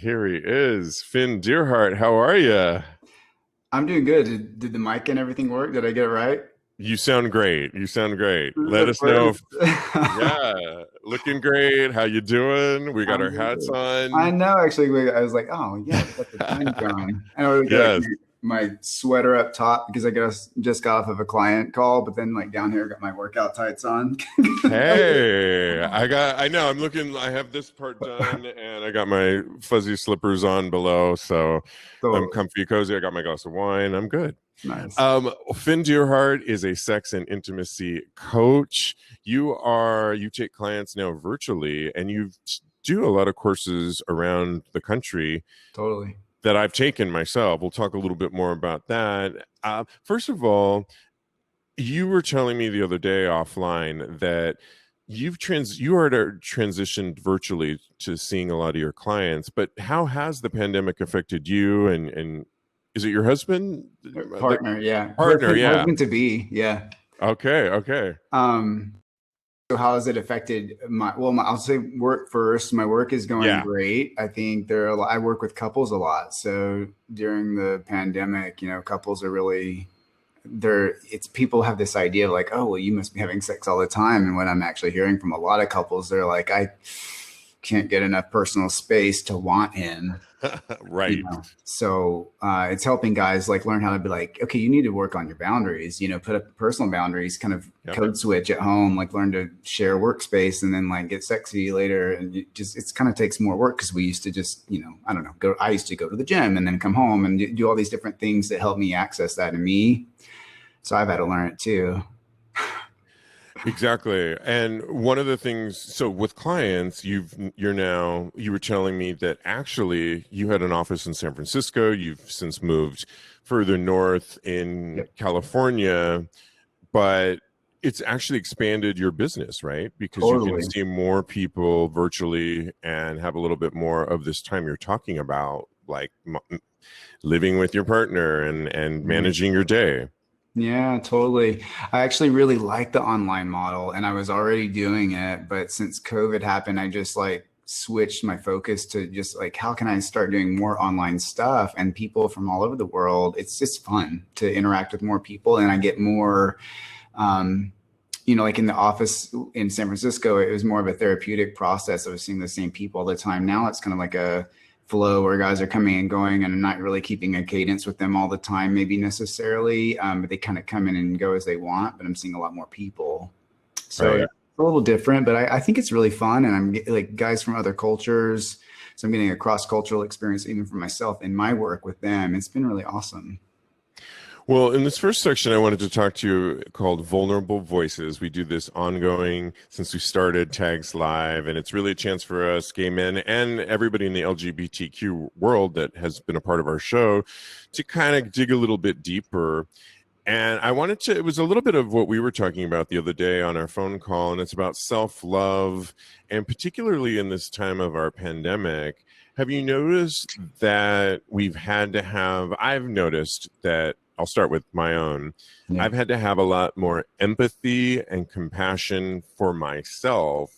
Here he is, Finn Deerhart. How are you? I'm doing good. Did the mic and everything work? Did I get it right? You sound great. You sound great. This is Let the us know if, first. yeah, looking great. How you doing? We got I'm our doing hats good. I on. know, actually. I was like, oh yeah, we got the time going. I already got like Yes. my sweater up top because I just got off of a client call, but then like down here, I got my workout tights on. Hey, I know, I have this part done and I got my fuzzy slippers on below. So I'm Totally comfy, cozy. I got my glass of wine. I'm good. nice. Finn Deerhart is a sex and intimacy coach. You take clients now virtually, and you do a lot of courses around the country Totally. that I've taken myself. We'll talk a little bit more about that. First of all, you were telling me the other day offline that you are transitioned virtually to seeing a lot of your clients, but how has the pandemic affected you and is it your husband? Like Partner, yeah. partner, yeah. Husband to be, yeah. Okay, okay. Um, So how has it affected I'll say work first. My work is going Yeah. great. I think I work with couples a lot. So during the pandemic, couples are really it's people have this idea of like, oh, well, you must be having sex all the time. And what I'm actually hearing from a lot of couples, they're like, I can't get enough personal space to want him. Right. So it's helping guys like learn how to be like, okay, you need to work on your boundaries, put up personal boundaries, kind of Yep. code switch at home, like learn to share workspace and then like get sexy later. And it's kind of takes more work because we used to just, I don't know, I used to go to the gym and then come home and do all these different things that help me access that in me. So I've had to learn it too. Exactly. And one of the things, so with clients, you were telling me that actually you had an office in San Francisco. You've since moved further north in Yep, California, but it's actually expanded your business, right? Because you can totally. see more people virtually and have a little bit more of this time you're talking about, like living with your partner and Mhm. managing your day. Yeah, totally. I actually really like the online model and I was already doing it, but since COVID happened, I just like switched my focus to just like how can I start doing more online stuff and people from all over the world. It's just fun to interact with more people and I get more um like in the office in San Francisco, it was more of a therapeutic process. I was seeing the same people all the time. Now it's kind of like a flow where guys are coming and going and I'm not really keeping a cadence with them all the time, maybe necessarily. But they kind of come in and go as they want, but I'm seeing a lot more people. So Right. it's a little different, but I think it's really fun. And like guys from other cultures. So I'm getting a cross-cultural experience even for myself in my work with them. It's been really awesome. Well, in this first section, I wanted to talk to you called Vulnerable Voices. We do this ongoing since we started Tags Live, and it's really a chance for us, gay men, and everybody in the LGBTQ world that has been a part of our show to kind of dig a little bit deeper. And it was a little bit of what we were talking about the other day on our phone call, and it's about self love, and particularly in this time of our pandemic. Have you noticed that I've noticed that I'll start with my own. Yeah. I've had to have a lot more empathy and compassion for myself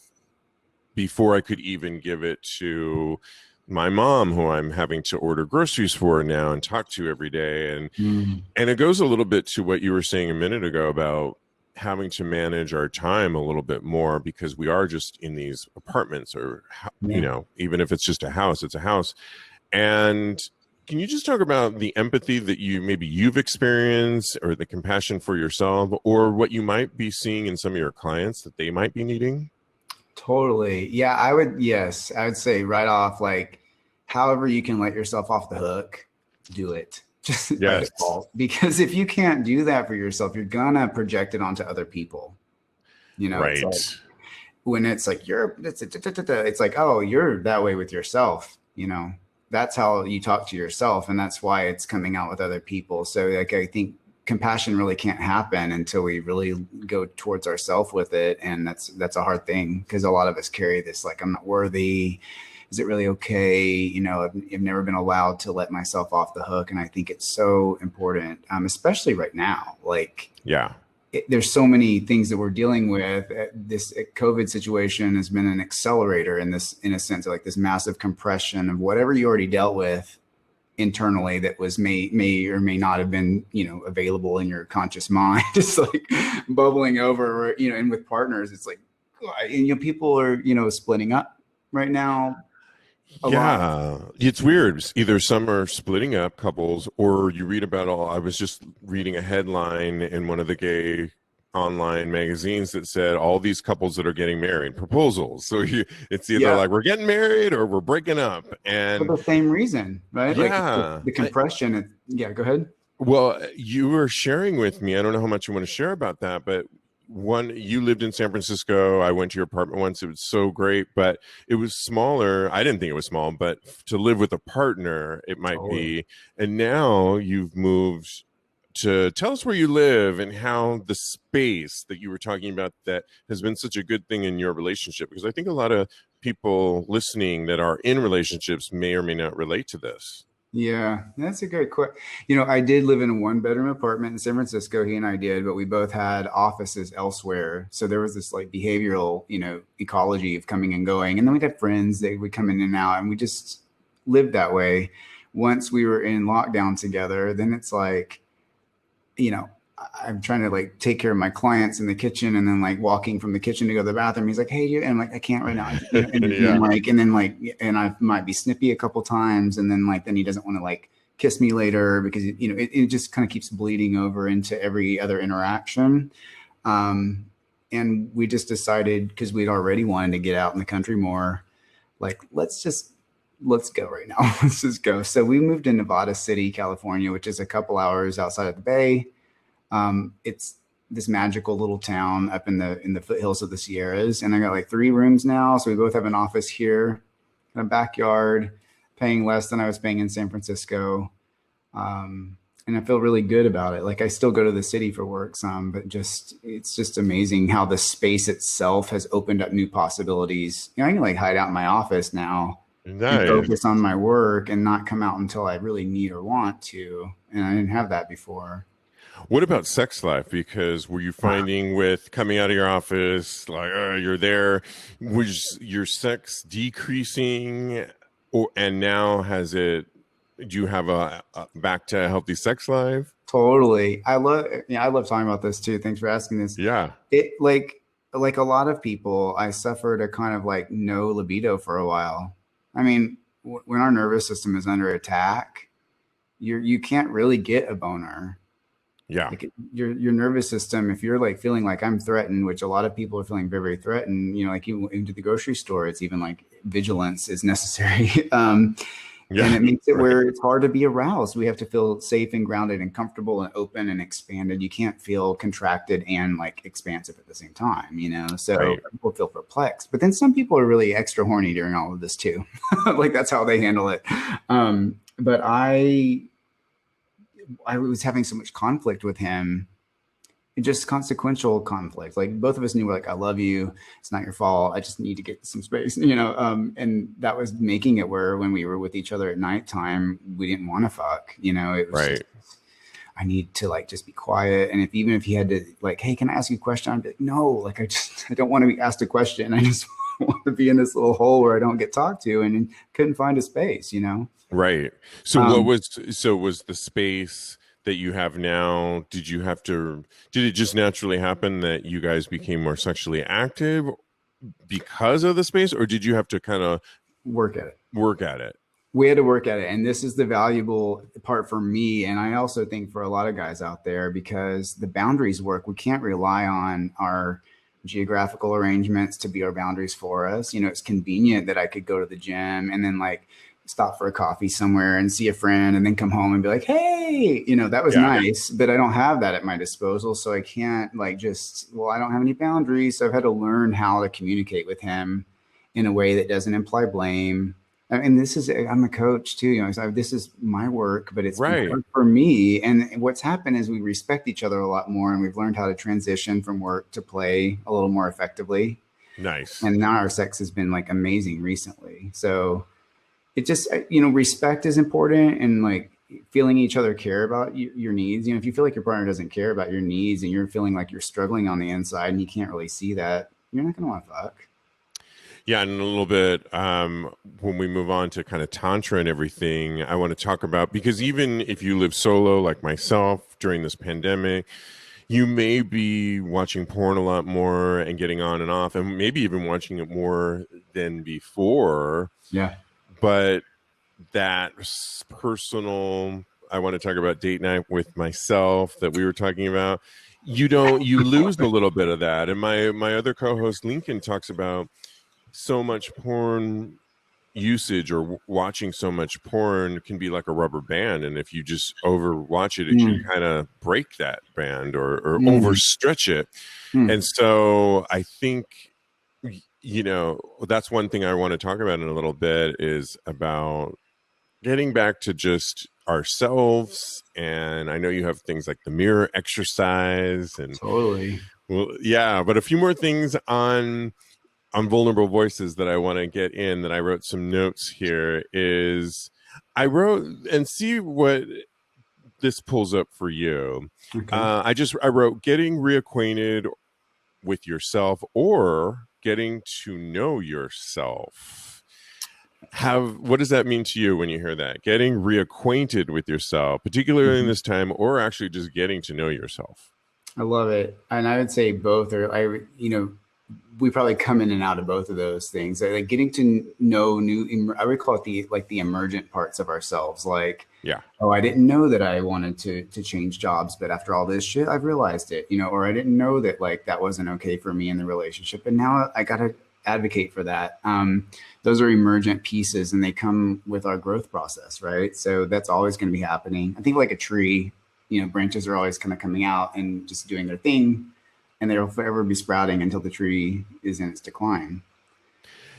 before I could even give it to my mom, who I'm having to order groceries for now and talk to every day. Mm, And it goes a little bit to what you were saying a minute ago about having to manage our time a little bit more because we are just in these apartments or, yeah. even if it's just a house, it's a house. And can you just talk about the empathy that you've experienced or the compassion for yourself or what you might be seeing in some of your clients that they might be needing? Totally. Yeah, yes, I would say right off, like, however you can let yourself off the hook, do it just by Yes. default. Because if you can't do that for yourself, you're gonna project it onto other people. It's Right. like when it's like it's like, oh, you're that way with yourself, that's how you talk to yourself, and that's why it's coming out with other people. So like I think compassion really can't happen until we really go towards ourselves with it. And that's a hard thing because a lot of us carry this like I'm not worthy. Is it really okay? I've never been allowed to let myself off the hook. And I think it's so important, especially right now. Like Yeah. there's so many things that we're dealing with. This COVID situation has been an accelerator in this, in a sense, like this massive compression of whatever you already dealt with internally that was may or may not have been, available in your conscious mind. Just like bubbling over, and with partners, it's like, people are, splitting up right now a lot. Yeah, it's weird. Either some are splitting up couples, or you read about all. I was just reading a headline in one of the gay online magazines that said all these couples that are getting married, proposals. So it's either Yeah, like we're getting married or we're breaking up. for And the same reason, right? Like yeah, the compression. Yeah, go ahead. well, you were sharing with me, I don't know how much you want to share about that, but you lived in San Francisco. I went to your apartment once. It was so great, but it was smaller. I didn't think it was small, but to live with a partner, it might Totally. be. And now you've moved to tell us where you live and how the space that you were talking about that has been such a good thing in your relationship. Because I think a lot of people listening that are in relationships may or may not relate to this. Yeah, that's a great question. I did live in a one-bedroom apartment in San Francisco. He and I did, but we both had offices elsewhere. So there was this like behavioral, ecology of coming and going. And then we'd have friends, they would come in and out, and we just lived that way. Once we were in lockdown together, then it's like, you know, I'm trying to like take care of my clients in the kitchen, and then like walking from the kitchen to go to the bathroom. He's like, "Hey, and I'm like, I can't right now." Yeah. And I might be snippy a couple times, and then he doesn't want to like kiss me later because it just kind of keeps bleeding over into every other interaction. And we just decided, because we'd already wanted to get out in the country more, like let's go right now. Let's just go. So we moved to Nevada City, California, which is a couple hours outside of the Bay. It's this magical little town up in the foothills of the Sierras, and I got like 3 rooms now. So we both have an office here, a backyard, paying less than I was paying in San Francisco. And I feel really good about it. Like I still go to the city for work some, but it's just amazing how the space itself has opened up new possibilities. I can like hide out in my office now and Nice. focus on my work and not come out until I really need or want to. And I didn't have that before. What about sex life? Because were you finding with coming out of your office, like you're there, was your sex decreasing, and now do you have a back to a healthy sex life? Totally. I love talking about this too. Thanks for asking this. Yeah. It like a lot of people, I suffered a kind of like no libido for a while. I mean, when our nervous system is under attack, you can't really get a boner. Yeah. Like your nervous system, if you're like feeling like I'm threatened, which a lot of people are feeling very, very threatened, like you into the grocery store, it's even like vigilance is necessary. Yeah. And it makes it Right. where it's hard to be aroused. We have to feel safe and grounded and comfortable and open and expanded. You can't feel contracted and like expansive at the same time, So Right. people feel perplexed. But then some people are really extra horny during all of this too. Like that's how they handle it. But I was having so much conflict with him, just consequential conflict. Like both of us knew, we're like, I love you. It's not your fault. I just need to get some space, and that was making it where when we were with each other at nighttime, we didn't want to fuck, it was Right. just, I need to like, just be quiet. And even if he had to like, hey, can I ask you a question? I'd be like, no, like, I don't want to be asked a question. I just want to be in this little hole where I don't get talked to, and couldn't find a space, Right. So Um, was the space that you have now, did it just naturally happen that you guys became more sexually active because of the space, or did you have to kind of work at it. work at it? We had to work at it. And this is the valuable part for me. And I also think for a lot of guys out there, because the boundaries work, we can't rely on our geographical arrangements to be our boundaries for us. It's convenient that I could go to the gym and then like stop for a coffee somewhere and see a friend and then come home and be like, hey, that was Yeah. nice, but I don't have that at my disposal. So I can't like I don't have any boundaries. So I've had to learn how to communicate with him in a way that doesn't imply blame. And I'm a coach too, so this is my work, but it's Right. hard for me. And what's happened is we respect each other a lot more, and we've learned how to transition from work to play a little more effectively. Nice. And now our sex has been like amazing recently. So it just, respect is important. And like, feeling each other care about your needs. You know, if you feel like your partner doesn't care about your needs and you're feeling like you're struggling on the inside and you can't really see that, you're not going to want to fuck. Yeah, and a little bit when we move on to kind of Tantra and everything, I want to talk about because even if you live solo like myself during this pandemic, you may be watching porn a lot more and getting on and off, and maybe even watching it more than before. Yeah. But that personal, I want to talk about date night with myself that we were talking about. You lose a little bit of that. And my other co-host Lincoln talks about so much porn usage or watching so much porn can be like a rubber band, and if you just overwatch it, it can Mm, kind of break that band or mm, overstretch it. mm. And so I think, you know, that's one thing I want to talk about in a little bit is about getting back to just ourselves. And I know you have things like the mirror exercise and, Totally. well, yeah, but a few more things on vulnerable voices that I want to get in that I wrote some notes here is I wrote and see what this pulls up for you. Okay. I wrote getting reacquainted with yourself or getting to know yourself. What does that mean to you when you hear that? Getting reacquainted with yourself, particularly in Mhm. this time, or actually just getting to know yourself? I love it. And I would say both are, we probably come in and out of both of those things. Like getting to know I would call it the emergent parts of ourselves. Like, Yeah. oh, I didn't know that I wanted to change jobs, but after all this shit, I've realized it, or I didn't know that like that wasn't okay for me in the relationship. And now I got to advocate for that. Those are emergent pieces and they come with our growth process, right? So that's always going to be happening. I think like a tree, branches are always kind of coming out and just doing their thing and they'll forever be sprouting until the tree is in its decline.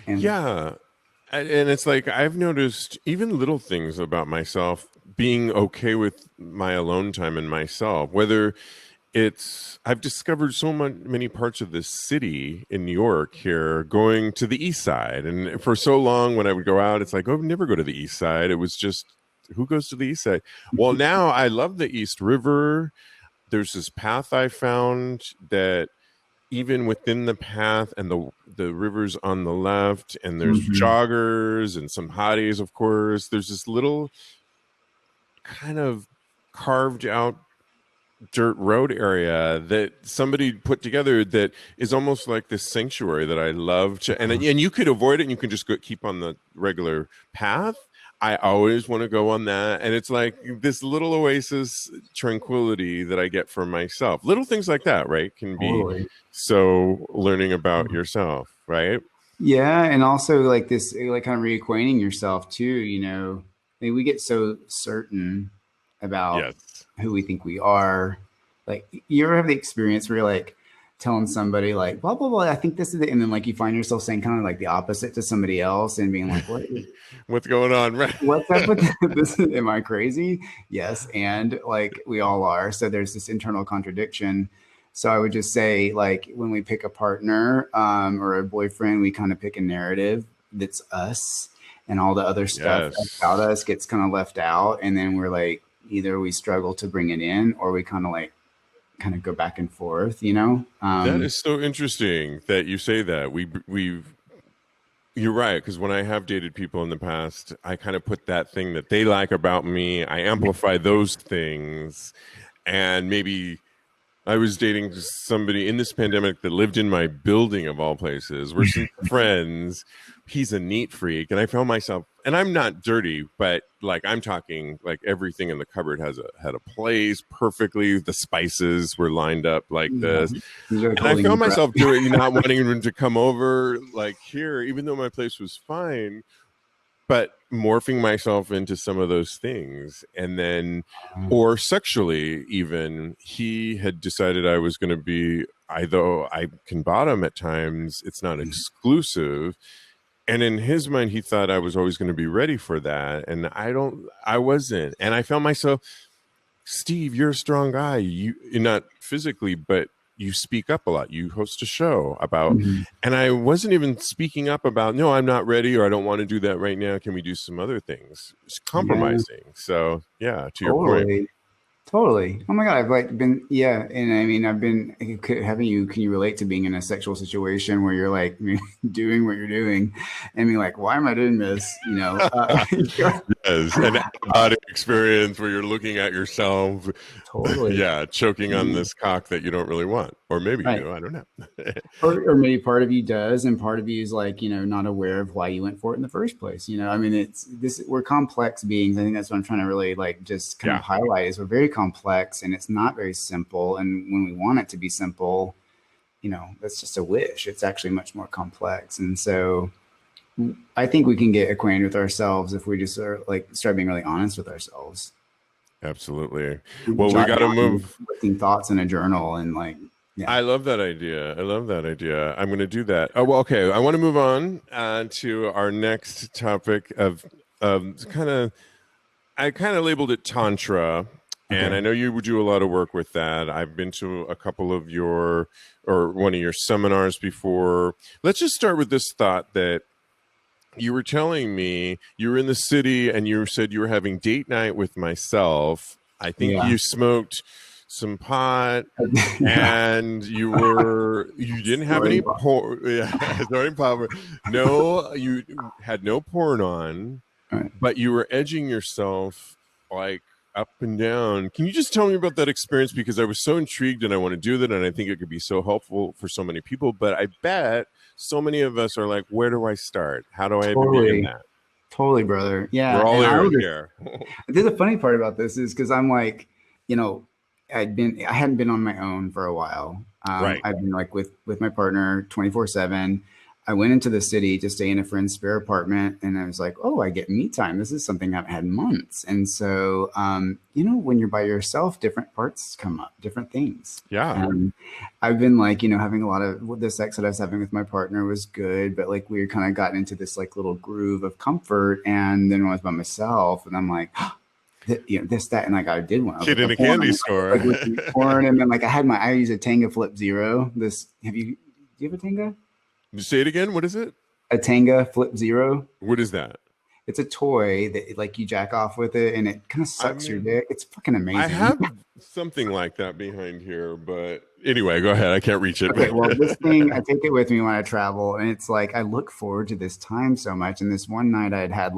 And Yeah. And it's like I've noticed even little things about myself being okay with my alone time and myself, whether I've discovered many parts of this city in New York here going to the east side. And for so long when I would go out, it's like, oh, never go to the east side. It was just, who goes to the east side? Well, now I love the East River. There's this path I found that even within the path and the rivers on the left, and there's mhm. joggers and some hotties, of course. There's this little kind of carved out dirt road area that somebody put together that is almost like this sanctuary that I love to, and you could avoid it and you can just keep on the regular path. I always want to go on that, and it's like this little oasis tranquility that I get from myself. Little things like that, right, can be Totally. so learning about yourself, right? Yeah, and also like this, like kind of reacquainting yourself too. I mean, we get so certain about Yes. who we think we are. Like, you ever have the experience where you're like telling somebody like blah blah blah, I think this is it, and then like you find yourself saying kind of like the opposite to somebody else and being like, What's going on, right? what's up with this? Am I crazy? Yes, and like we all are. So there's this internal contradiction. So I would just say, like, when we pick a partner or a boyfriend, we kind of pick a narrative that's us, and all the other stuff about Yes. us gets kind of left out. And then we're like, either we struggle to bring it in, or we kind of go back and forth. That is so interesting that you say that. We've You're right, because when I have dated people in the past, I kind of put that thing that they like about me, I amplify those things, and maybe I was dating somebody in this pandemic that lived in my building of all places. We're some friends. He's a neat freak, and I found myself, and I'm not dirty, but like I'm talking like everything in the cupboard had a place perfectly. The spices were lined up like Yeah, this, he's like and I holding your found breath. myself doing not wanting him to come over like here, even though my place was fine, but morphing myself into some of those things. And then, or sexually, even, he had decided I was going to be, I though I can bottom at times, it's not exclusive. And in his mind, he thought I was always going to be ready for that. And I wasn't. And I found myself, Steve, you're a strong guy. You're not physically, but you speak up a lot. You host a show about, Mhm. and I wasn't even speaking up about, no, I'm not ready, or I don't want to do that right now. Can we do some other things? It's Yeah, compromising. So yeah, to your point. totally. Totally. Oh my God, I've like been, yeah. And I mean, I've been having you, can you relate to being in a sexual situation where you're like doing what you're doing and being like, why am I doing this? Yes, an out-of-body experience where you're looking at yourself, Totally. yeah, choking on Mhm. this cock that you don't really want, or maybe you Right. do. I don't know. Or maybe part of you does, and part of you is like, not aware of why you went for it in the first place. I mean, we're complex beings. I think that's what I'm trying to really like just kind of Yeah, highlight is we're very complex and it's not very simple. And when we want it to be simple, that's just a wish. It's actually much more complex. And so I think we can get acquainted with ourselves if we just are like start being really honest with ourselves. absolutely. Well, we Jot got to down move. conflicting thoughts in a journal and like, yeah. I love that idea. I love that idea. I'm going to do that. Oh, well, okay. I want to move on to our next topic of kind of, I kind of labeled it Tantra. And Okay. I know you would do a lot of work with that. I've been to a couple of or one of your seminars before. Let's just start with this thought that you were telling me you were in the city and you said you were having date night with myself. I think Yeah. you smoked some pot Yeah. and you didn't have any Story. porn. Yeah, sorry, Papa. No, you had no porn on, Right. but you were edging yourself like up and down. Can you just tell me about that experience? Because I was so intrigued and I want to do that, and I think it could be so helpful for so many people. But I bet so many of us are like, where do I start? How do I even begin Totally. that? Totally, brother. We're Yeah. all And I ears would here. the funny part about this is because I'm like, you know, I hadn't been on my own for a while. Right. I've been like with my partner 24/7. I went into the city to stay in a friend's spare apartment, and I was like, oh, I get me time. This is something I've had in months. And so, when you're by yourself, different parts come up, different things. Yeah. And I've been like, having a lot of the sex that I was having with my partner was good, but like we kind of gotten into this like little groove of comfort. And then when I was by myself, and I'm like, this, that, and like I did one. I was Kid like in the a porn, candy like store. looking at porn, and then like I use a Tenga Flip Zero. Do you have a Tenga? Say it again. What is it? A Tenga Flip Zero. What is that? It's a toy that like you jack off with it, and it kind of I sucks your mean, dick. It's fucking I amazing. have something like that behind here, but anyway, go ahead. I can't reach it. Okay, well, this thing I take it with me when I travel, and it's like I look forward to this time so much. And this one night, I'd had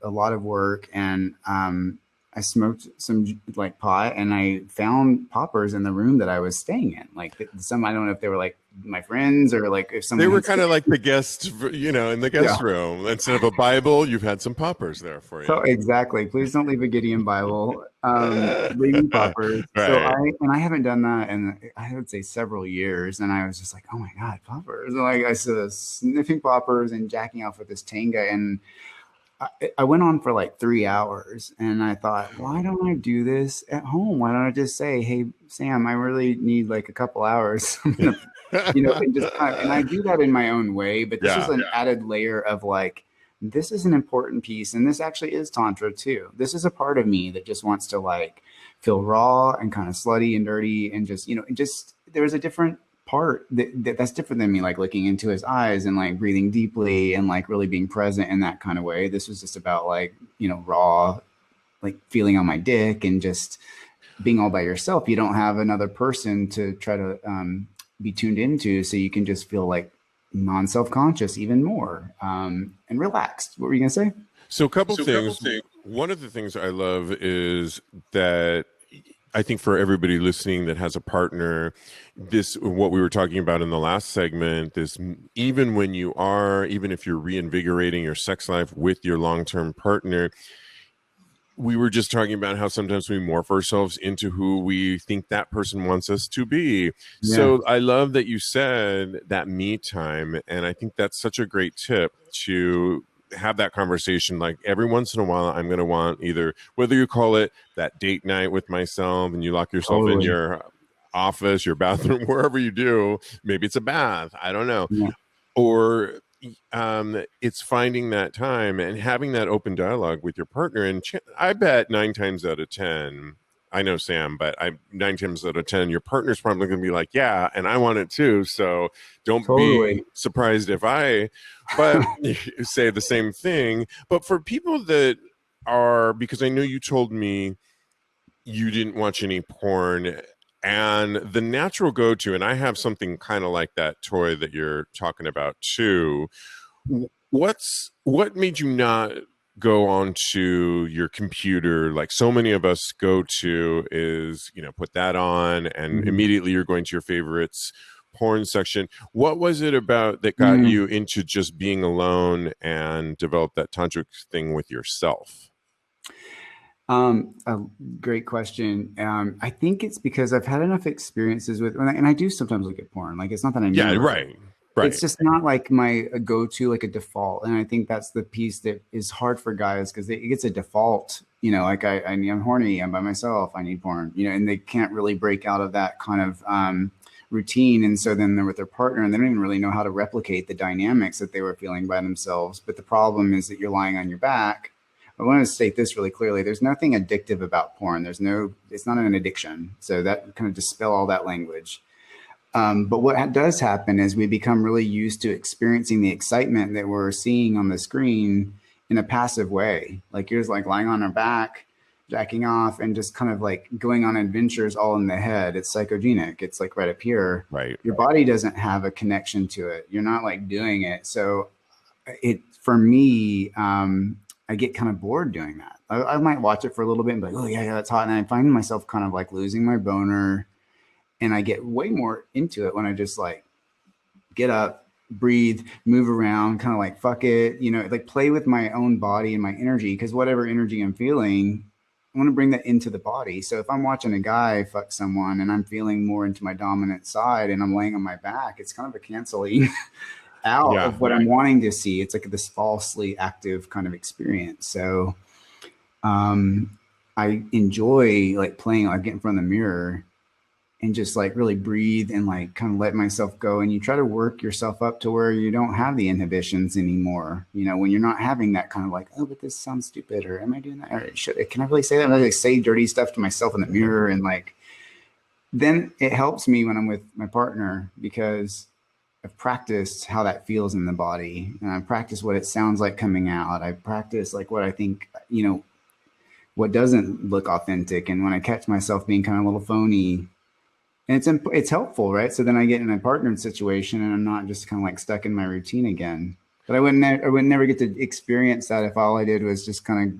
a lot of work, and I smoked some like pot, and I found poppers in the room that I was staying in. Like some, I don't know if they were like my friends or like if They someone were had kind stayed. of like the guest, in the Yeah. guest room. Instead of a Bible, you've had some poppers there for So you. exactly. Please don't leave a Gideon Bible. Bring me poppers. So Right. I haven't done that in I would say several years, and I was just like, oh my god, poppers! And like I started sniffing poppers and jacking off with this Tenga, and I went on for like 3 hours, and I thought, why don't I do this at home? Why don't I just say, hey Sam, I really need like a couple hours. I'm gonna, and just kind of, and I do that in my own way, but this was Yeah. an added layer of like this is an important piece, and this actually is tantra too. This is a part of me that just wants to like feel raw and kind of slutty and dirty, and just just there's a different part that's different than me like looking into his eyes and like breathing deeply and like really being present in that kind of way. This was just about like raw, like feeling on my dick and just being all by yourself. You don't have another person to try to be tuned into, so you can just feel like non-self-conscious even more, and relaxed. What were you gonna say? So, a couple things. One of the things I love is that I think for everybody listening that has a partner, what we were talking about in the last segment, even if you're reinvigorating your sex life with your long-term partner, we were just talking about how sometimes we morph ourselves into who we think that person wants us to be. Yeah, So I love that you said that me time. And I think that's such a great tip to have that conversation. Like every once in a while, I'm going to want either, whether you call it that date night with myself and you lock yourself in totally. your office, your bathroom, wherever you do, maybe it's a bath, I don't know, Yeah, or it's finding that time and having that open dialogue with your partner. And I bet 9 times out of 10, I know Sam, but I 9 times out of 10, your partner's probably going to be like, yeah, and I want it too. So don't be Totally. surprised if I, but say the same thing. But for people that are, because I know you told me you didn't watch any porn, and the natural go-to, and I have something kind of like that toy that you're talking about too. What made you not go onto your computer like so many of us go to, is put that on and Mhm. immediately you're going to your favorites porn section? What was it about that got Mm. you into just being alone and develop that tantric thing with yourself? A great question. I think it's because I've had enough experiences with, and I do sometimes look at porn. Like, it's not that I Yeah, never. right, It's right. just not like my go-to, like a default. And I think that's the piece that is hard for guys because it gets a default. Like I'm horny, I'm by myself, I need porn. And they can't really break out of that kind of routine. And so then they're with their partner, and they don't even really know how to replicate the dynamics that they were feeling by themselves. But the problem is that you're lying on your back. I want to state this really clearly. There's nothing addictive about porn. It's not an addiction. So that kind of dispel all that language. But what does happen is we become really used to experiencing the excitement that we're seeing on the screen in a passive way. Like you're just like lying on our back, jacking off, and just kind of like going on adventures all in the head. It's psychogenic. It's like right up here. Right. Your body doesn't have a connection to it. You're not like doing it. So for me, I get kind of bored doing that. I might watch it for a little bit and be like, oh yeah, that's hot. And I find myself kind of like losing my boner, and I get way more into it when I just like get up, breathe, move around, kind of like fuck it, like play with my own body and my energy. Because whatever energy I'm feeling, I want to bring that into the body. So if I'm watching a guy fuck someone and I'm feeling more into my dominant side and I'm laying on my back, it's kind of a canceling out Yeah. of what I'm wanting to see. It's like this falsely active kind of experience. So I enjoy like playing, like get in front of the mirror and just like really breathe and like kind of let myself go. And you try to work yourself up to where you don't have the inhibitions anymore. When you're not having that kind of like, oh, but this sounds stupid, or am I doing that? Or can I really say that? And I like say dirty stuff to myself in the mirror. And like, then it helps me when I'm with my partner because I've practiced how that feels in the body, and I practice what it sounds like coming out. I practice like what I think, what doesn't look authentic. And when I catch myself being kind of a little phony, and it's helpful, right? So then I get in a partnered situation, and I'm not just kind of like stuck in my routine again. But I would never get to experience that if all I did was just kind of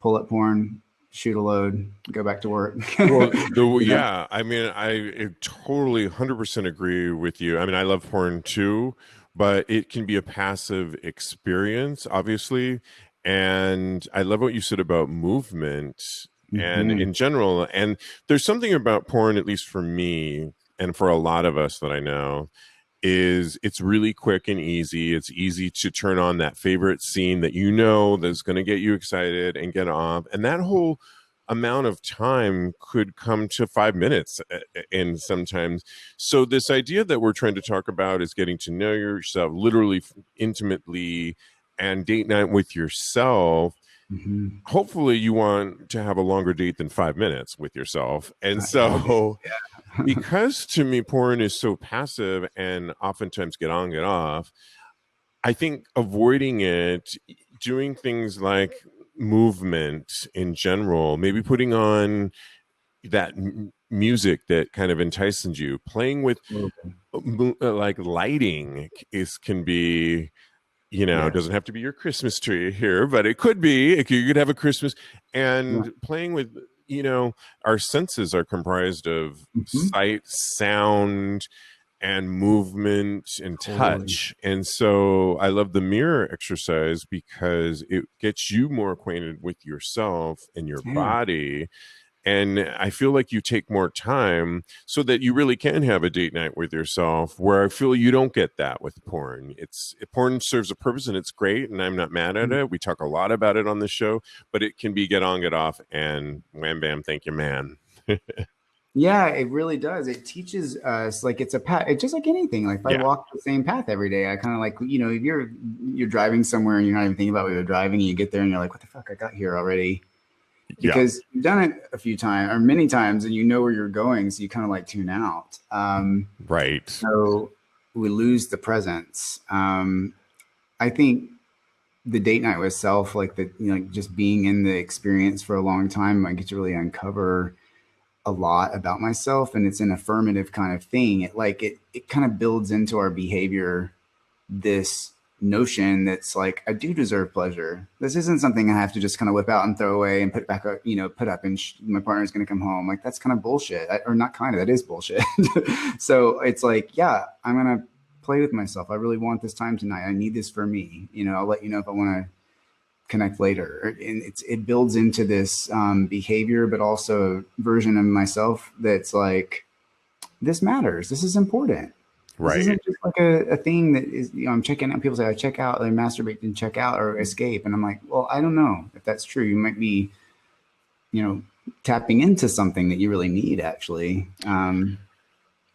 pull up porn, shoot a load, go back to work. Well, You know? yeah, I mean, I totally 100% agree with you. I mean, I love porn too, but it can be a passive experience, obviously. And I love what you said about movement and Mhm. in general. And there's something about porn, at least for me, and for a lot of us that I know, is it's really quick and easy. It's easy to turn on that favorite scene that that's going to get you excited and get off. And that whole amount of time could come to 5 minutes and sometimes. So this idea that we're trying to talk about is getting to know yourself literally intimately and date night with yourself. Mhm. Hopefully you want to have a longer date than 5 minutes with yourself. And Yeah, I do. so Yeah. because to me porn is so passive and oftentimes get on get off, I think avoiding it, doing things like movement in general, maybe putting on that music that kind of entices you, playing with Totally. like lighting is can be, it Yes. doesn't have to be your Christmas tree here, but it could be. You could have a Christmas, Yeah. and playing with, our senses are comprised of Mhm. sight, sound, and movement and Totally. touch. And so I love the mirror exercise because it gets you more acquainted with yourself and your Yeah. body, and I feel like you take more time so that you really can have a date night with yourself, where I feel you don't get that with porn. Porn serves a purpose and it's great, and I'm not mad at it. We talk a lot about it on the show, but it can be get on, get off, and wham bam, thank you, man. Yeah, it really does. It teaches us like it's a path. It's just like anything. Like if I Yeah. walk the same path every day, I kind of like, if you're driving somewhere and you're not even thinking about where you're driving, and you get there and you're like, what the fuck, I got here already. Yeah. because you've done it a few times or many times and you know where you're going. So you kind of like tune out. Right. So we lose the presence. I think the date night with self, like the, you know, like just being in the experience for a long time, I get to really uncover a lot about myself, and it's an affirmative kind of thing. It kind of builds into our behavior this notion that's like, I do deserve pleasure. This isn't something I have to just kind of whip out and throw away and put back up, you know, put up and my partner's going to come home. Like, that's kind of bullshit. Or not kind of, that is bullshit. So it's like, yeah, I'm going to play with myself. I really want this time tonight. I need this for me. You know, I'll let you know if I want to connect later. And it builds into this behavior, but also version of myself that's like, this matters. This is important. This Right. isn't just like a thing that is, you know, I'm checking out. People say I check out, they masturbate and check out or escape. And I'm like, well, I don't know if that's true. You might be, you know, tapping into something that you really need actually.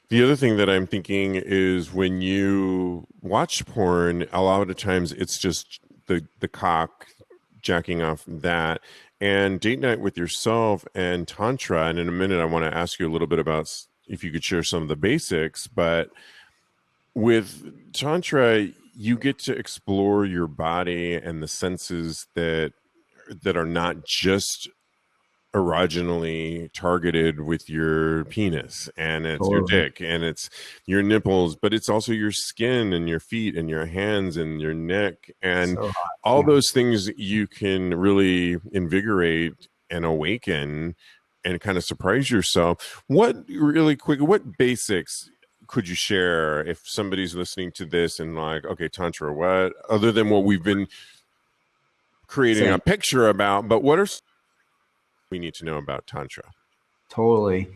The other thing that I'm thinking is when you watch porn, a lot of times it's just the cock jacking off that. And date night with yourself and Tantra. And in a minute, I want to ask you a little bit about if you could share some of the basics. But with Tantra, you get to explore your body and the senses that are not just erogenally targeted with your penis, and it's your Totally. dick and it's your nipples, but it's also your skin and your feet and your hands and your neck, and So hot. all Yeah. those things you can really invigorate and awaken and kind of surprise yourself. What really quick, what basics could you share if somebody's listening to this and like, okay, Tantra, what other than what we've been creating a Same. picture about, but what are we need to know about Tantra? Totally.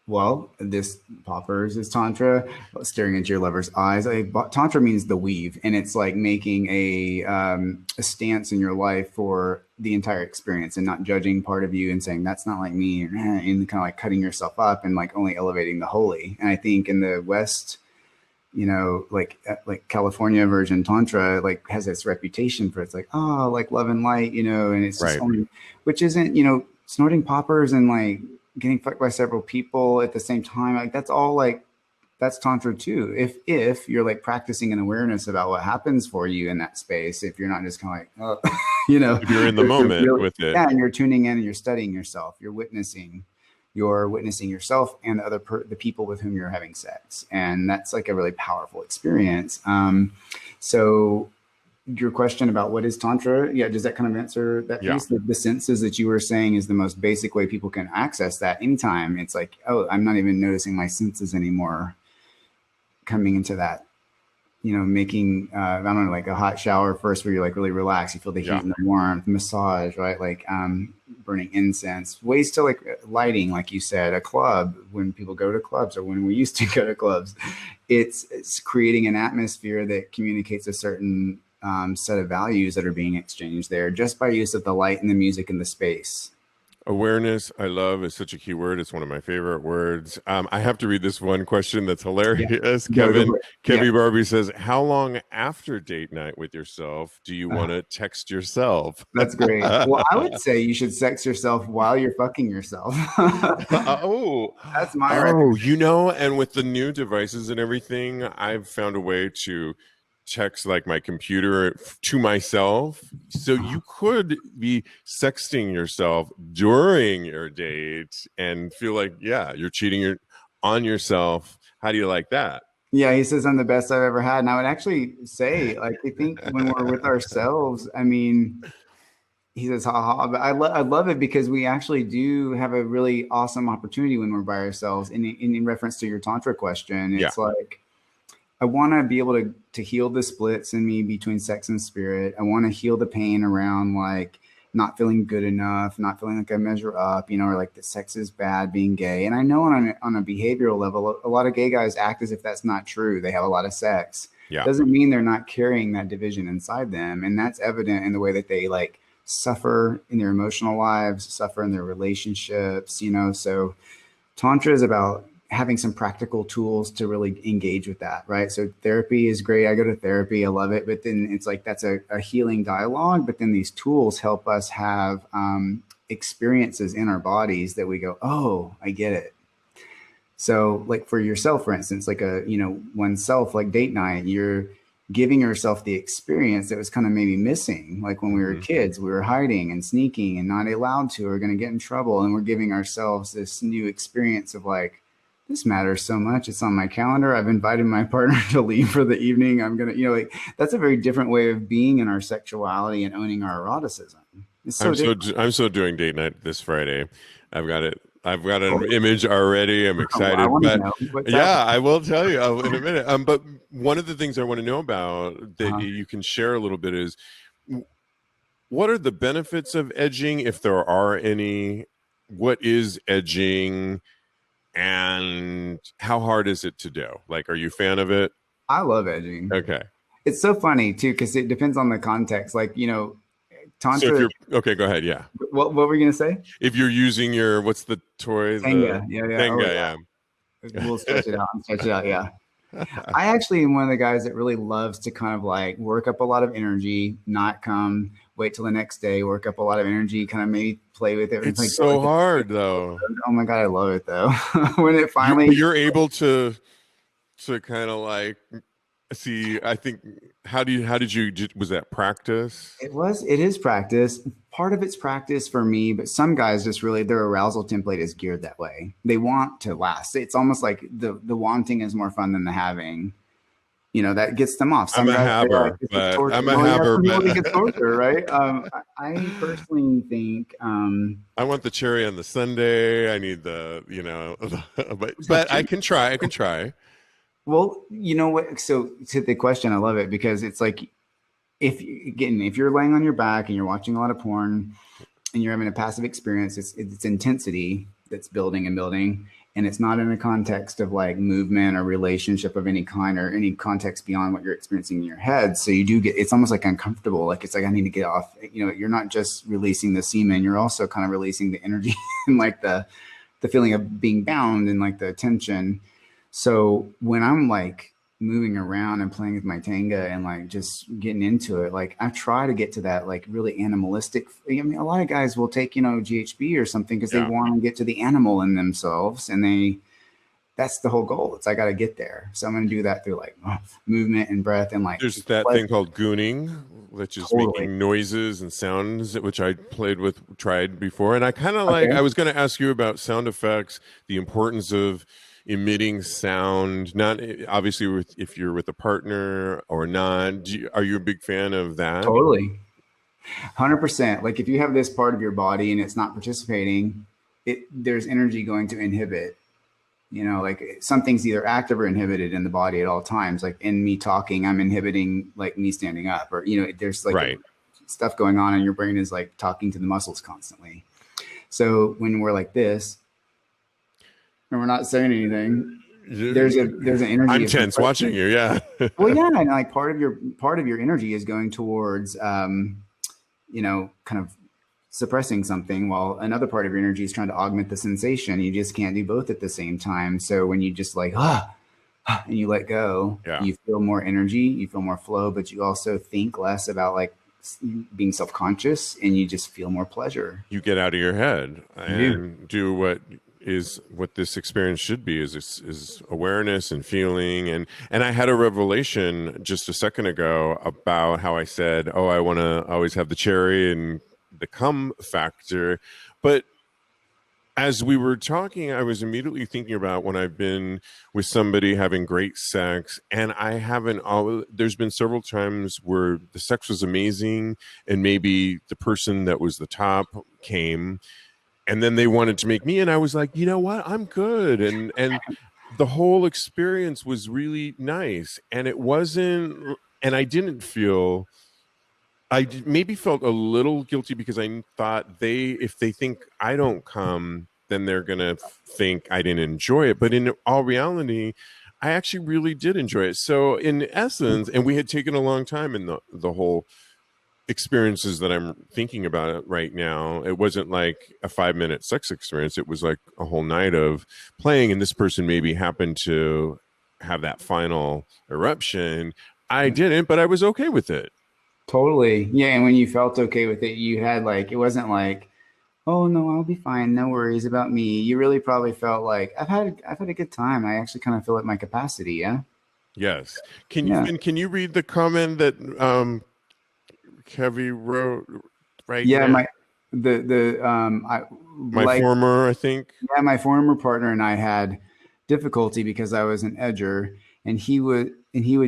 Well, this poppers is tantra, staring into your lover's eyes. Tantra means the weave, and it's like making a stance in your life for the entire experience, and not judging part of you and saying that's not like me, and kind of like cutting yourself up and like only elevating the holy. And I think in the West, you know, like California version tantra, like has this reputation for it's like, oh, like love and light, you know, and it's just Right. only, which isn't, you know, snorting poppers and like getting fucked by several people at the same time. Like that's all like that's tantra too. If you're like practicing an awareness about what happens for you in that space, if you're not just kind of like, oh, you know, If you're in the you're moment really, with it. yeah, and you're tuning in and you're studying yourself, you're witnessing yourself and the people with whom you're having sex, and that's like a really powerful experience. So your question about what is tantra, yeah, does that kind of answer that Yeah. piece? The senses that you were saying is the most basic way people can access that anytime. It's like, oh, I'm not even noticing my senses anymore, coming into that, you know, making I don't know, like a hot shower first where you're like really relaxed, you feel the Yeah. heat and the warmth, massage, right? Like burning incense, ways to like lighting, like you said, a club, when people go to clubs or when we used to go to clubs, it's creating an atmosphere that communicates a certain set of values that are being exchanged there just by use of the light and the music and the space. Awareness, I love, is such a key word. It's one of my favorite words. I have to read this one question that's Yeah, hilarious. go for it. Yeah. Kevin Barbie says, how long after date night with yourself do you want to text yourself? That's great. Well, I would say you should sex yourself while you're fucking yourself. Oh, That's my oh, recommendation. you know, and with the new devices and everything, I've found a way to text like my computer to myself. So you could be sexting yourself during your date and feel like, yeah, you're cheating on yourself. How do you like that? Yeah, he says I'm the best I've ever had. And I would actually say, like, I think when we're with ourselves, I mean, he says, haha, but I love it because we actually do have a really awesome opportunity when we're by ourselves. In reference to your Tantra question, Yeah. it's like, I want to be able to heal the splits in me between sex and spirit. I want to heal the pain around like not feeling good enough, not feeling like I measure up, you know, or like that sex is bad, being gay. And I know on a behavioral level, a lot of gay guys act as if that's not true. They have a lot of sex. Yeah. Doesn't mean they're not carrying that division inside them. And that's evident in the way that they like suffer in their emotional lives, suffer in their relationships, you know. So Tantra is about having some practical tools to really engage with that, right? So therapy is great. I go to therapy, I love it, but then it's like that's a healing dialogue. But then these tools help us have experiences in our bodies that we go, oh, I get it. So like for yourself, for instance, like oneself, like date night, you're giving yourself the experience that was kind of maybe missing. Like when we were kids, we were hiding and sneaking and not allowed to, or going to get in trouble. And we're giving ourselves this new experience of like, this matters so much. It's on my calendar. I've invited my partner to leave for the evening. I'm going to, like that's a very different way of being in our sexuality and owning our eroticism. It's so I'm so doing date night this Friday. I've got it. I've got an image already. I'm excited. I want to But know what's yeah, happening. I will tell you in a minute. But one of the things I want to know about that you can share a little bit is what are the benefits of edging, if there are any? What is edging, and how hard is it to do? Like, are you a fan of it? I love edging. Okay. It's so funny too, because it depends on the context. Like, So if Tantra. you're okay, go ahead. Yeah. What were you going to say? If you're using what's the toy? Tenga. Yeah. Tenga, Oh, yeah. We'll stretch it out and stretch it out. Yeah. I actually am one of the guys that really loves to kind of like work up a lot of energy, not come, wait till the next day, work up a lot of energy, kind of maybe play with it. It's like, so hard though. Oh my God, I love it though. When it finally you're able to kind of like see, I think how did you was that practice? it is practice. Part of it's practice for me, but some guys just really their arousal template is geared that way. They want to last. It's almost like the wanting is more fun than the having. That gets them off. Some I'm a guys haver, but I'm a haver, but it's torture, right? I personally think I want the cherry on the sundae. I need but I can try. I can try. Well, you know what? So to the question, I love it because it's like if you're laying on your back and you're watching a lot of porn and you're having a passive experience, it's intensity that's building and building, and it's not in a context of like movement or relationship of any kind or any context beyond what you're experiencing in your head. So you do it's almost like uncomfortable. Like it's like I need to get off. You're not just releasing the semen, you're also kind of releasing the energy and like the feeling of being bound and like the tension. So when I'm like moving around and playing with my Tenga and like just getting into it, like I try to get to that like really animalistic. I mean, a lot of guys will take, GHB or something because they want to get to the animal in themselves, and that's the whole goal. It's I got to get there. So I'm going to do that through like movement and breath and like. There's that thing called gooning, which is making noises and sounds, which I tried before, and I kind of like. I was going to ask you about sound effects, the importance of emitting sound, not obviously if you're with a partner or not. Are you a big fan of that? Totally. 100%. Like if you have this part of your body and it's not participating, there's energy going to inhibit, like something's either active or inhibited in the body at all times. Like in me talking, I'm inhibiting like me standing up, or, there's like stuff going on and your brain is like talking to the muscles constantly. So when we're like this, and we're not saying anything, there's an energy. I'm tense watching you. Yeah. Well, yeah, and like part of your energy is going towards, kind of suppressing something, while another part of your energy is trying to augment the sensation. You just can't do both at the same time. So when you just like and you let go, you feel more energy, you feel more flow, but you also think less about like being self-conscious, and you just feel more pleasure. You get out of your head and do what this experience should be is awareness and feeling. And I had a revelation just a second ago about how I said, I want to always have the cherry and the cum factor. But as we were talking, I was immediately thinking about when I've been with somebody having great sex, and there's been several times where the sex was amazing and maybe the person that was the top came, and then they wanted to make me, and I was like, you know what, I'm good. And the whole experience was really nice. And it wasn't, and I didn't feel, I maybe felt a little guilty because I thought if they think I don't come, then they're going to think I didn't enjoy it. But in all reality, I actually really did enjoy it. So in essence, and we had taken a long time in the whole experiences that I'm thinking about it right now, it wasn't like a 5 minute sex experience. It was like a whole night of playing, and this person maybe happened to have that final eruption. I didn't, but I was okay with it. Totally. Yeah. And when you felt okay with it, you had like, it wasn't like, oh no, I'll be fine. No worries about me. You really probably felt like I've had a good time. I actually kind of feel at my capacity. Yeah. Yes. Can you Yeah. and can you read the comment that Kevy wrote right Yeah. now? I My like, former, I think. yeah, my former partner and I had difficulty because I was an edger, and he would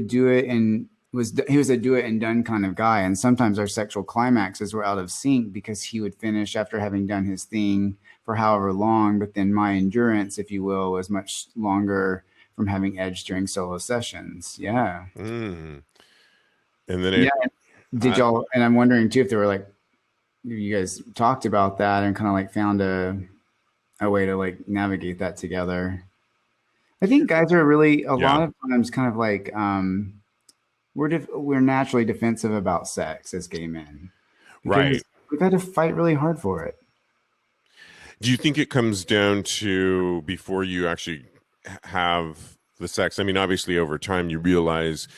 do it, and he was a do it and done kind of guy. And sometimes our sexual climaxes were out of sync because he would finish after having done his thing for however long, but then my endurance, if you will, was much longer from having edged during solo sessions. Yeah. Mm. And then Yeah. it, Did I, y'all, and I'm wondering too if there were like, you guys talked about that and kind of like found a way to like navigate that together. I think guys are really a yeah, lot of times kind of like we're naturally defensive about sex as gay men right. because we've had to fight really hard for it. Do you think it comes down to before you actually have the sex? I mean, obviously, over time, you realize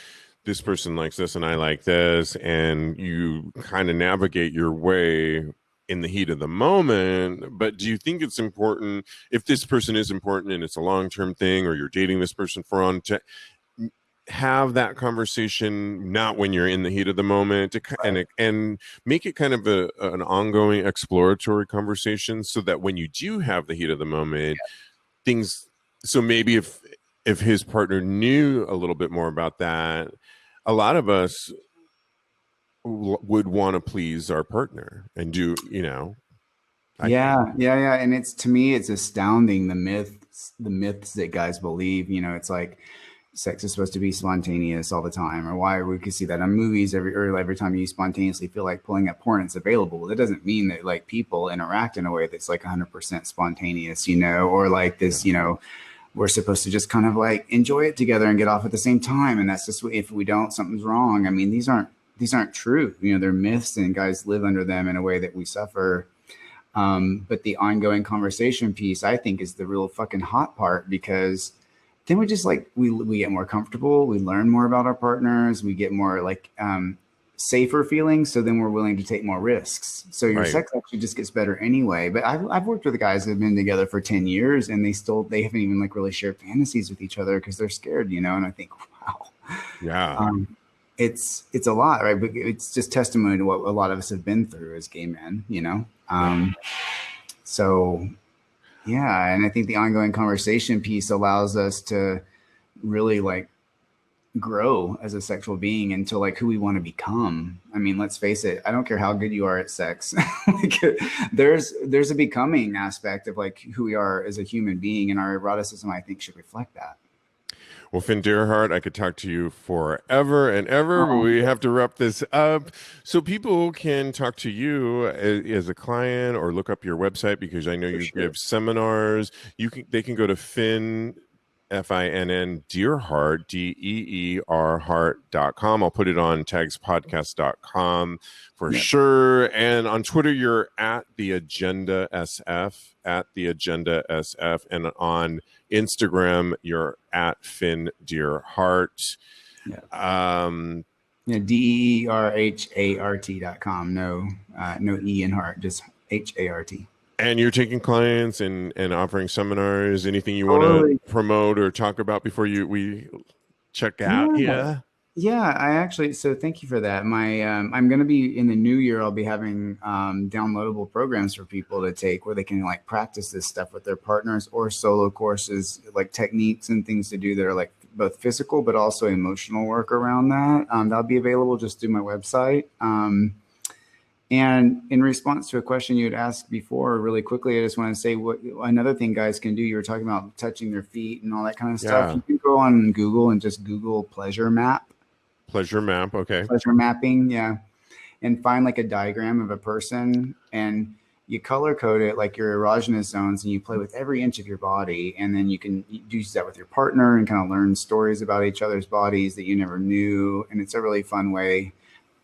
this person likes this and I like this, and you kind of navigate your way in the heat of the moment. But do you think it's important if this person is important and it's a long term thing, or you're dating this person for on to have that conversation not when you're in the heat of the moment and make it kind of an ongoing exploratory conversation so that when you do have the heat of the moment things so maybe if his partner knew a little bit more about that, a lot of us would want to please our partner and do, I think. Yeah. And it's to me, it's astounding the myths that guys believe. It's like sex is supposed to be spontaneous all the time, or why we could see that in movies every time you spontaneously feel like pulling up porn, it's available. Well, that doesn't mean that like people interact in a way that's like 100% spontaneous, or like Yeah. this, we're supposed to just kind of like enjoy it together and get off at the same time. And that's just if we don't, something's wrong. I mean, these aren't true. They're myths, and guys live under them in a way that we suffer. But the ongoing conversation piece, I think, is the real fucking hot part because then we just like we get more comfortable, we learn more about our partners, we get more like safer feelings. So then we're willing to take more risks. So your Right. sex actually just gets better anyway. But I've worked with guys that have been together for 10 years and they haven't even like really shared fantasies with each other because they're scared, and I think, wow. Yeah. Um, it's a lot, right? But it's just testimony to what a lot of us have been through as gay men. Yeah. So yeah, and I think the ongoing conversation piece allows us to really like grow as a sexual being into like who we want to become. I mean, let's face it, I don't care how good you are at sex. Like, there's a becoming aspect of like who we are as a human being, and our eroticism, I think, should reflect that. Well, Finn Deerhart, I could talk to you forever and ever, but we have to wrap this up. So people can talk to you as a client or look up your website because I know For you sure. give seminars. They can go to Finn Finn Deerhart Deer I'll put it on tagspodcast.com for Yeah. sure. And on Twitter, you're at the Agenda SF, and on Instagram, you're at Finn Deerhart. Yeah. Um, Yeah. DEERHART.com. No E in heart, just HART. and you're taking clients and offering seminars. Anything you want to Totally. promote or talk about before we check out Yeah. here? Yeah, so thank you for that. I'm going to be in the new year. I'll be having downloadable programs for people to take where they can like practice this stuff with their partners, or solo courses, like techniques and things to do that are like both physical but also emotional work around that. That'll be available just through my website. And in response to a question you had asked before, really quickly, I just want to say what another thing guys can do. You were talking about touching their feet and all that kind of stuff. Yeah. You can go on Google and just Google pleasure map. Pleasure map. Okay. Pleasure mapping, yeah, and find like a diagram of a person, and you color code it like your erogenous zones, and you play with every inch of your body, and then you can use that with your partner and kind of learn stories about each other's bodies that you never knew, and it's a really fun way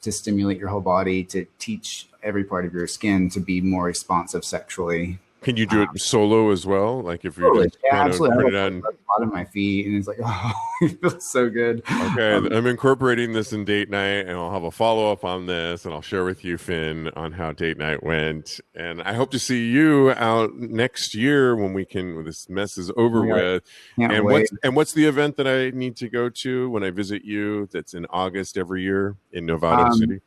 to stimulate your whole body, to teach every part of your skin to be more responsive sexually. Can you do it solo as well? Like if you're Totally. just Yeah, kind of absolutely. I put it like on. the bottom of my feet, and it's like, oh, it feels so good. Okay, I'm incorporating this in date night, and I'll have a follow up on this, and I'll share with you, Finn, on how date night went. And I hope to see you out next year when this mess is over Oh my God, with. can't And wait. what's the event that I need to go to when I visit you? That's in August every year in Novato Um, City.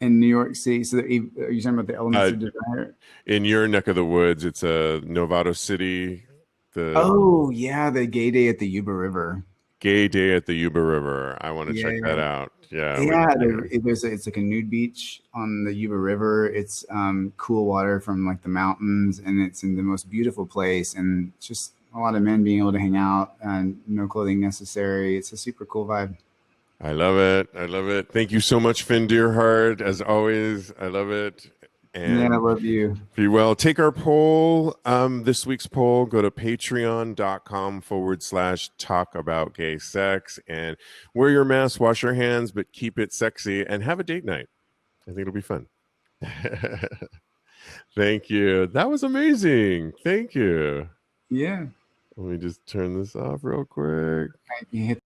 in New York City, so are you talking about the Elements Uh, of Desire? in your neck of the woods, it's a Novato City, the Oh yeah, the gay day at the Yuba River. Gay Day at the Yuba River. I want to check that Yeah. out. Yeah, Yeah, it's like a nude beach on the Yuba River. It's cool water from like the mountains, and it's in the most beautiful place. And it's just a lot of men being able to hang out and no clothing necessary. It's a super cool vibe. I love it. I love it. Thank you so much, Finn Deerhart. As always, I love it. Yeah, I And love you. be well. Take our poll, this week's poll. Go to patreon.com/talk about gay sex and wear your mask, wash your hands, but keep it sexy and have a date night. I think it'll be fun. Thank you. That was amazing. Thank you. Yeah. Let me just turn this off real quick. You hit